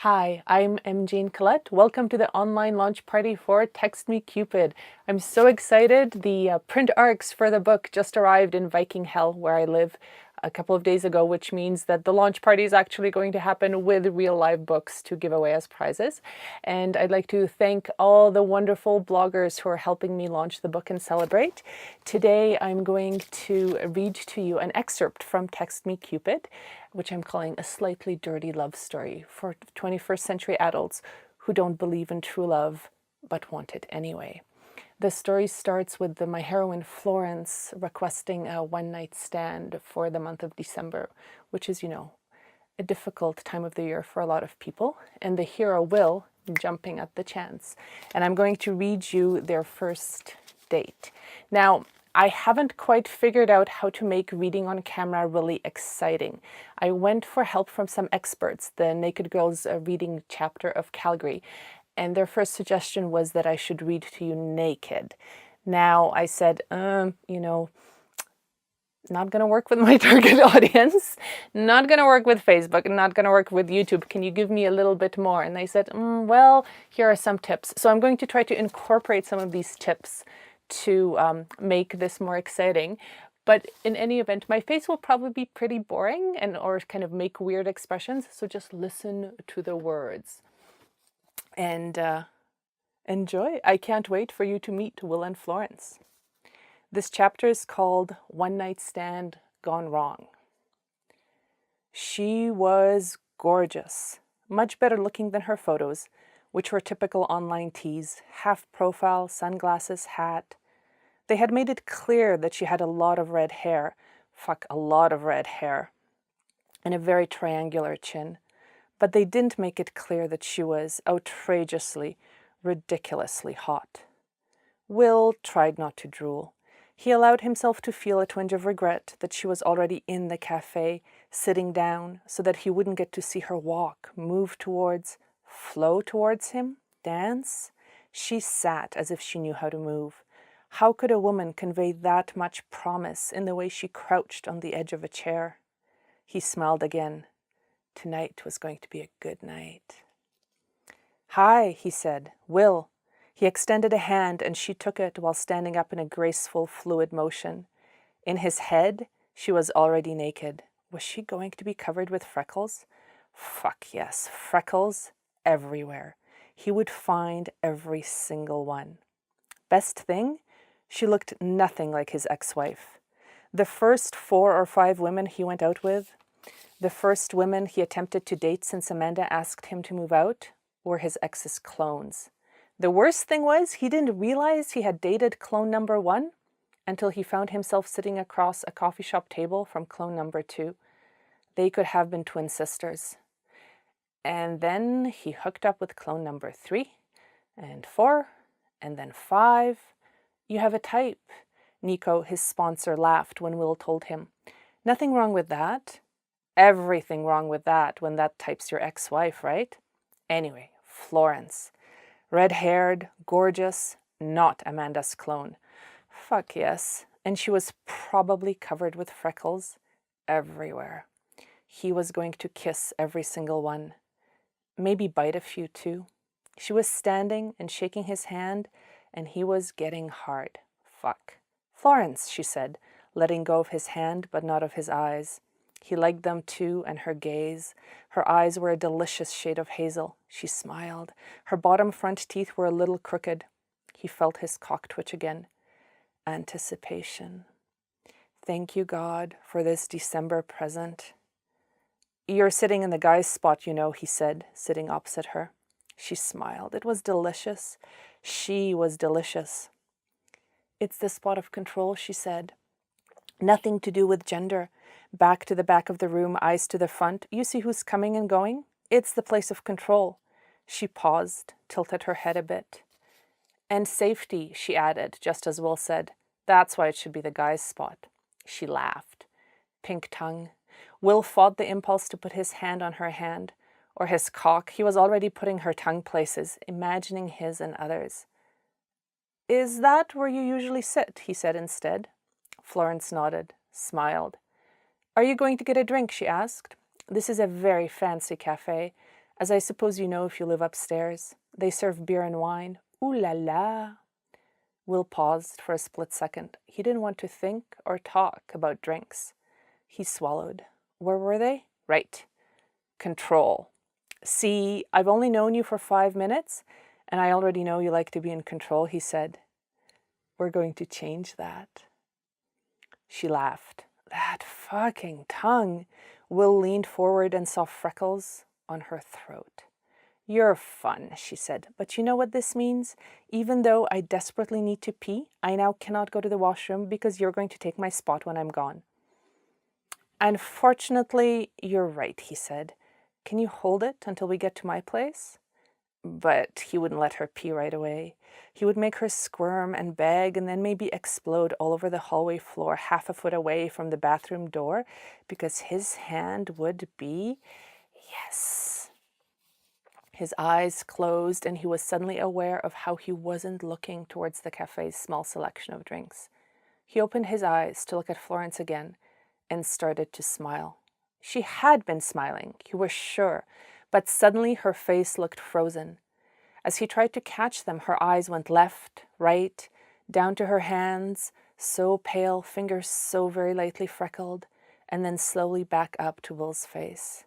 Hi, I'm MJ and Colette. Welcome to the online launch party for Text Me Cupid. I'm so excited. The print arcs for the book just arrived in Viking Hell, where I live, a couple of days ago, which means that the launch party is actually going to happen with real live books to give away as prizes. And I'd like to thank all the wonderful bloggers who are helping me launch the book and celebrate. Today, I'm going to read to you an excerpt from Text Me Cupid, which I'm calling a slightly dirty love story for 21st century adults who don't believe in true love but want it anyway. The story starts with my heroine Florence requesting a one-night stand for the month of December, which is, a difficult time of the year for a lot of people, and the hero Will jumping at the chance. And I'm going to read you their first date. Now, I haven't quite figured out how to make reading on camera really exciting. I went for help from some experts, the Naked Girls Reading chapter of Calgary, and their first suggestion was that I should read to you naked. Now, I said, not going to work with my target audience, not going to work with Facebook, not going to work with YouTube. Can you give me a little bit more? And they said, well, here are some tips. So I'm going to try to incorporate some of these tips to make this more exciting. But in any event, my face will probably be pretty boring or kind of make weird expressions. So just listen to the words and enjoy. I can't wait for you to meet Will and Florence. This chapter is called One Night Stand Gone Wrong. She was gorgeous, much better looking than her photos, which were typical online tease, half profile, sunglasses, hat. They had made it clear that she had a lot of red hair, a lot of red hair, and a very triangular chin. But they didn't make it clear that she was outrageously, ridiculously hot. Will tried not to drool. He allowed himself to feel a twinge of regret that she was already in the cafe, sitting down, so that he wouldn't get to see her walk, move towards, flow towards him, dance. She sat as if she knew how to move. How could a woman convey that much promise in the way she crouched on the edge of a chair? He smiled again. Tonight was going to be a good night. Hi, he said. Will. He extended a hand and she took it while standing up in a graceful, fluid motion. In his head, she was already naked. Was she going to be covered with freckles? Fuck yes, freckles everywhere. He would find every single one. Best thing, she looked nothing like his ex-wife. The first 4 or 5 women he went out with, the first women he attempted to date since Amanda asked him to move out, were his ex's clones. The worst thing was he didn't realize he had dated clone number 1 until he found himself sitting across a coffee shop table from clone number 2. They could have been twin sisters. And then he hooked up with clone number 3 and 4 and then 5. You have a type. Nico, his sponsor, laughed when Will told him. Nothing wrong with that. Everything wrong with that when that type's your ex-wife, right? Anyway, Florence. Red-haired, gorgeous, not Amanda's clone. Fuck yes. And she was probably covered with freckles everywhere. He was going to kiss every single one. Maybe bite a few too. She was standing and shaking his hand, and he was getting hard. Fuck. Florence, she said, letting go of his hand but not of his eyes. He liked them too, and her gaze. Her eyes were a delicious shade of hazel. She smiled. Her bottom front teeth were a little crooked. He felt his cock twitch again. Anticipation. Thank you, God, for this December present. You're sitting in the guy's spot, he said, sitting opposite her. She smiled. It was delicious. She was delicious. It's the spot of control, she said. Nothing to do with gender. Back to the back of the room, eyes to the front. You see who's coming and going? It's the place of control. She paused, tilted her head a bit. And safety, she added, just as Will said. That's why it should be the guy's spot. She laughed. Pink tongue. Will fought the impulse to put his hand on her hand, or his cock. He was already putting her tongue places, imagining his and others. Is that where you usually sit? He said instead. Florence nodded, smiled. Are you going to get a drink? She asked. This is a very fancy cafe. As I suppose you know if you live upstairs, they serve beer and wine. Ooh la la. Will paused for a split second. He didn't want to think or talk about drinks. He swallowed. Where were they? Right. Control. See, I've only known you for 5 minutes, and I already know you like to be in control, he said. We're going to change that. She laughed. That fucking tongue. Will leaned forward and saw freckles on her throat. You're fun, she said, but you know what this means? Even though I desperately need to pee, I now cannot go to the washroom because you're going to take my spot when I'm gone. Unfortunately, you're right, he said. Can you hold it until we get to my place? But he wouldn't let her pee right away. He would make her squirm and beg and then maybe explode all over the hallway floor 1/2 foot away from the bathroom door because his hand would be, yes. His eyes closed and he was suddenly aware of how he wasn't looking towards the cafe's small selection of drinks. He opened his eyes to look at Florence again and started to smile. She had been smiling, he was sure, but suddenly her face looked frozen. As he tried to catch them, her eyes went left, right, down to her hands, so pale, fingers so very lightly freckled, and then slowly back up to Will's face.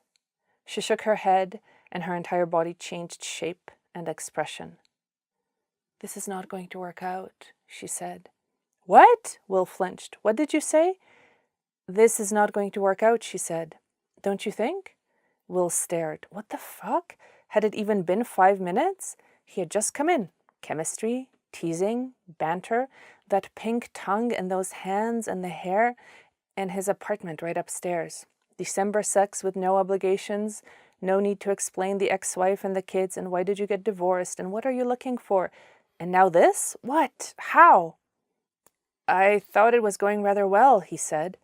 She shook her head, and her entire body changed shape and expression. This is not going to work out, she said. What? Will flinched. What did you say? This is not going to work out, she said. Don't you think? Will stared. What the fuck? Had it even been 5 minutes? He had just come in. Chemistry, teasing, banter, that pink tongue and those hands and the hair, and his apartment right upstairs. December sex with no obligations, no need to explain the ex-wife and the kids, and why did you get divorced, and what are you looking for? And now this? What? How? I thought it was going rather well, he said.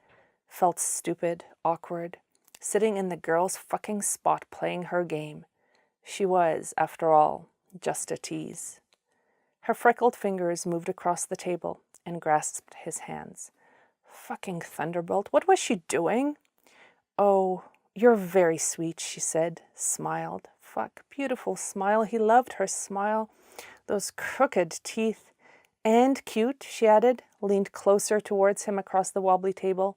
Felt stupid, awkward, sitting in the girl's fucking spot playing her game. She was, after all, just a tease. Her freckled fingers moved across the table and grasped his hands. Fucking thunderbolt, what was she doing? Oh, you're very sweet, she said, smiled. Fuck, beautiful smile. He loved her smile. Those crooked teeth. And cute, she added, leaned closer towards him across the wobbly table,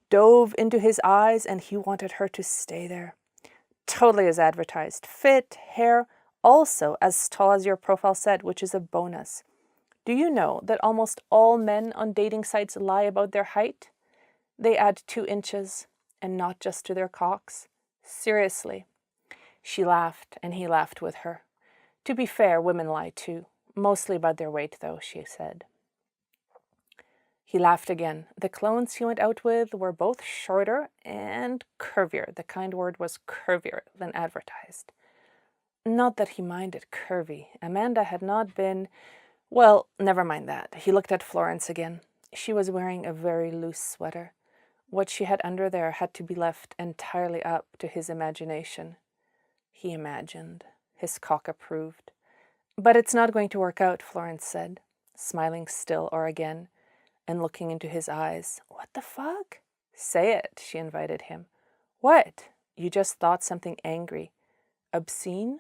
dove into his eyes, and he wanted her to stay there. Totally as advertised. Fit, hair, also as tall as your profile said, which is a bonus. Do you know that almost all men on dating sites lie about their height? They add 2 inches, and not just to their cocks. Seriously. She laughed, and he laughed with her. To be fair, women lie too. Mostly about their weight, though, she said. He laughed again. The clones he went out with were both shorter and curvier. The kind word was curvier than advertised. Not that he minded curvy. Amanda had not been... Well, never mind that. He looked at Florence again. She was wearing a very loose sweater. What she had under there had to be left entirely up to his imagination. He imagined. His cock approved. But it's not going to work out, Florence said, smiling still or again, and looking into his eyes. What the fuck? Say it, she invited him. What? You just thought something angry. Obscene?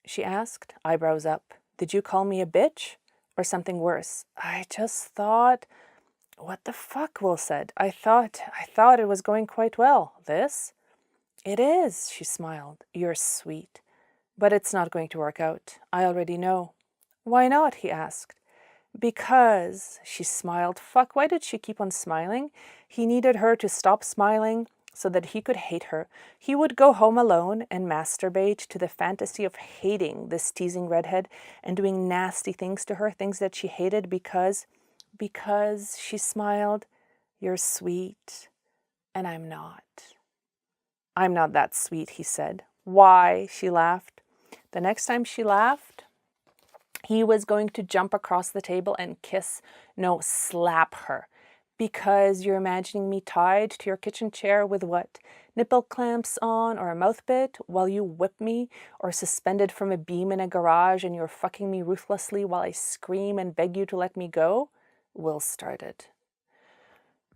She asked, eyebrows up. Did you call me a bitch? Or something worse? I just thought... What the fuck, Will said. I thought it was going quite well. This? It is, she smiled. You're sweet. But it's not going to work out. I already know. Why not? He asked. Because, she smiled. Fuck, why did she keep on smiling? He needed her to stop smiling so that he could hate her. He would go home alone and masturbate to the fantasy of hating this teasing redhead and doing nasty things to her, things that she hated because, she smiled, you're sweet, and I'm not. I'm not that sweet, he said. Why? She laughed. The next time she laughed, he was going to jump across the table and kiss, no, slap her. Because you're imagining me tied to your kitchen chair with what? Nipple clamps on or a mouth bit while you whip me, or suspended from a beam in a garage and you're fucking me ruthlessly while I scream and beg you to let me go? Will started.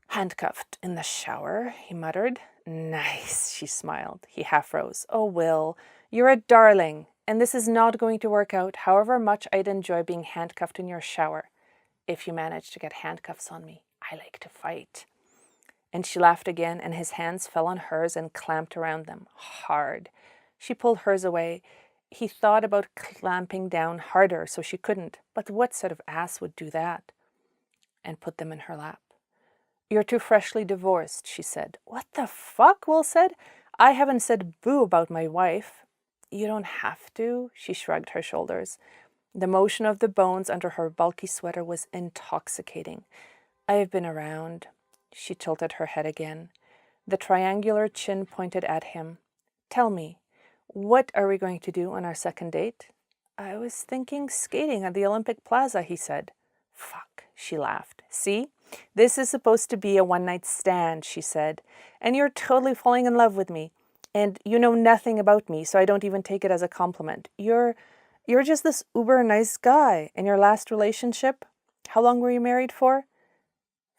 Handcuffed in the shower, he muttered. Nice, she smiled. He half rose. Oh, Will, You're a darling, and this is not going to work out, however much I'd enjoy being handcuffed in your shower. If you manage to get handcuffs on me, I like to fight. And she laughed again, and his hands fell on hers and clamped around them, hard. She pulled hers away. He thought about clamping down harder so she couldn't, but what sort of ass would do that? And put them in her lap. You're too freshly divorced, she said. What the fuck? Will said. I haven't said boo about my wife. You don't have to, she shrugged her shoulders. The motion of the bones under her bulky sweater was intoxicating. I've been around. She tilted her head again. The triangular chin pointed at him. Tell me, what are we going to do on our second date? I was thinking skating at the Olympic Plaza, he said. Fuck, she laughed. See? This is supposed to be a one-night stand, she said. And you're totally falling in love with me. And you know nothing about me, so I don't even take it as a compliment. You're just this uber nice guy. In your last relationship, how long were you married for?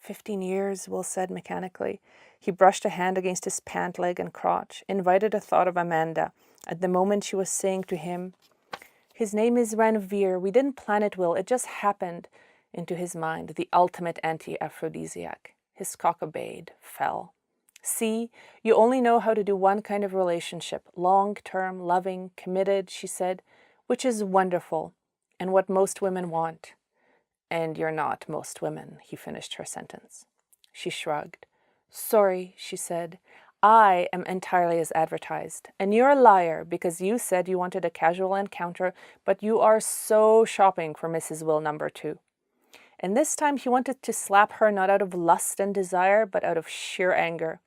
15 years, Will said mechanically. He brushed a hand against his pant leg and crotch, invited a thought of Amanda. At the moment she was saying to him, his name is Ranveer. We didn't plan it, Will. It just happened, into his mind, the ultimate anti-aphrodisiac. His cock obeyed, fell. See, you only know how to do one kind of relationship, long-term, loving, committed, she said, which is wonderful, and what most women want. And you're not most women, he finished her sentence. She shrugged. Sorry, she said. I am entirely as advertised. And you're a liar because you said you wanted a casual encounter, but you are so shopping for Mrs. Will number 2. And this time he wanted to slap her not out of lust and desire, but out of sheer anger.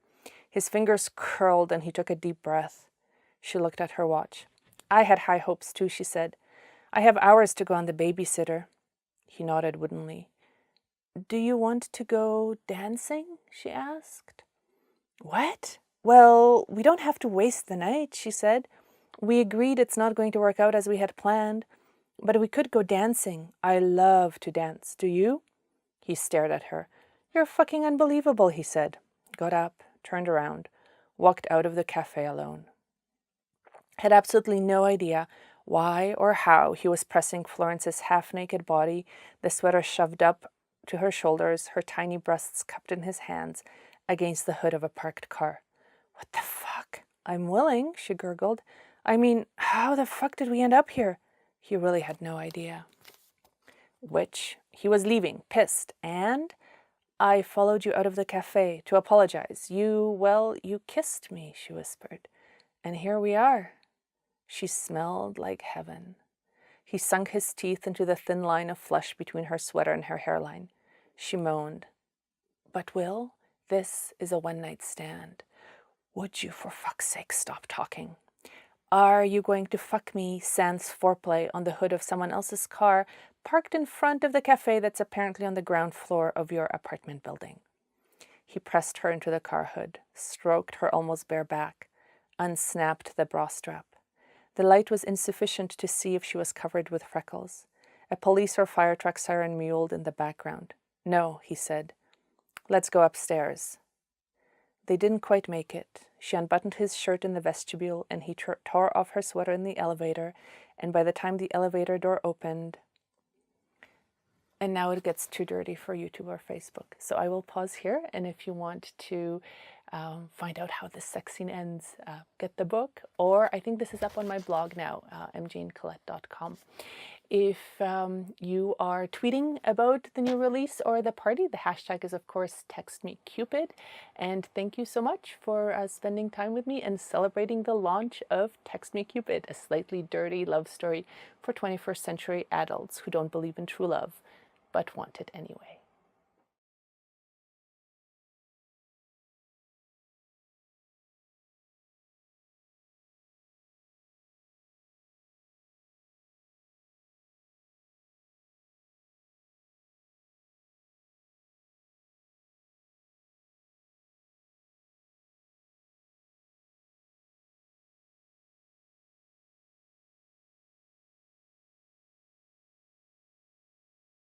His fingers curled and he took a deep breath. She looked at her watch. I had high hopes too, she said. I have hours to go on the babysitter. He nodded woodenly. Do you want to go dancing? She asked. What? Well, we don't have to waste the night, she said. We agreed it's not going to work out as we had planned, but we could go dancing. I love to dance. Do you? He stared at her. You're fucking unbelievable, he said. Got up, turned around, walked out of the cafe alone. Had absolutely no idea why or how he was pressing Florence's half-naked body, the sweater shoved up to her shoulders, her tiny breasts cupped in his hands, against the hood of a parked car. What the fuck? I'm willing, she gurgled. I mean, how the fuck did we end up here? He really had no idea. Which, he was leaving, pissed, and I followed you out of the cafe to apologize. You kissed me, she whispered. And here we are. She smelled like heaven. He sunk his teeth into the thin line of flesh between her sweater and her hairline. She moaned. But Will, this is a one-night stand. Would you, for fuck's sake, stop talking? Are you going to fuck me, sans foreplay, on the hood of someone else's car, parked in front of the cafe that's apparently on the ground floor of your apartment building? He pressed her into the car hood, stroked her almost bare back, unsnapped the bra strap. The light was insufficient to see if she was covered with freckles. A police or fire truck siren mewled in the background. No, he said. Let's go upstairs. They didn't quite make it. She unbuttoned his shirt in the vestibule, and he tore off her sweater in the elevator, and by the time the elevator door opened... And now it gets too dirty for YouTube or Facebook. So I will pause here, and if you want to find out how this sex scene ends, get the book, or I think this is up on my blog now, mjanecolette.com. If you are tweeting about the new release or the party, the hashtag is, of course, TextMeCupid. And thank you so much for spending time with me and celebrating the launch of Text Me Cupid, a slightly dirty love story for 21st century adults who don't believe in true love, but want it anyway.